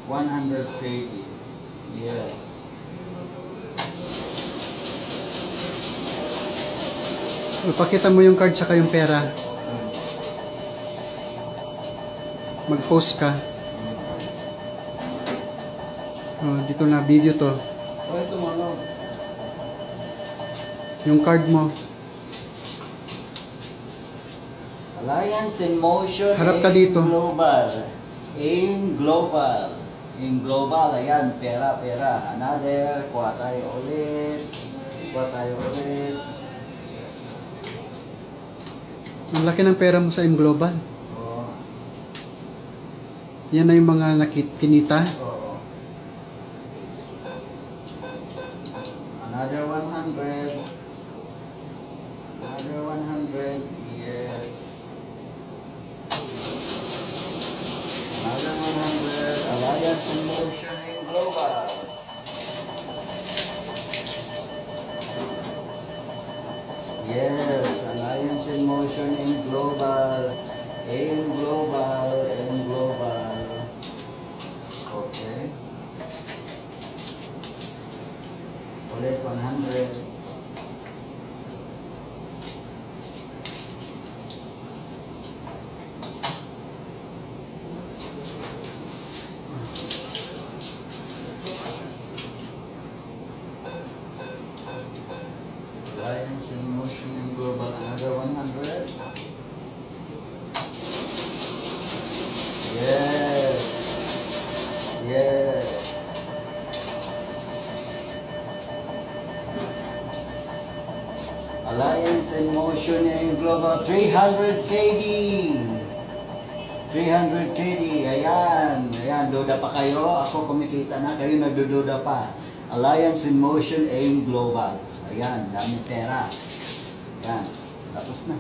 130. Yes. Ipakita mo yung card saka yung pera. Mag-post ka. Oh, dito na video to. Oh, ito mo, no? Yung card mo. Alliance in Motion. Harap ka AIM dito. Global. AIM Global. AIM Global. Ayan, pera, pera. Another. Kuha tayo ulit. Kuha tayo ulit. Ang laki ng pera mo sa AIM Global. Oh. Yan na yung mga kinita. Oo. Another 100. Another 100. Yes. Another 100. Alliance in Motion in Global. Yes. Alliance in Motion in Global. In Global. In Global. Okay. Ulit 100. Alliance in Motion in Global. Another 100. Yes. Yes. Alliance in Motion in Global. 300 KD. 300 KD. Ayan. Ayan. Duda pa kayo. Ako kumikita na. Kayo nagdududa pa. Alliance in Motion AIM Global. Ayan. Dami pera. Ayan. Tapos na.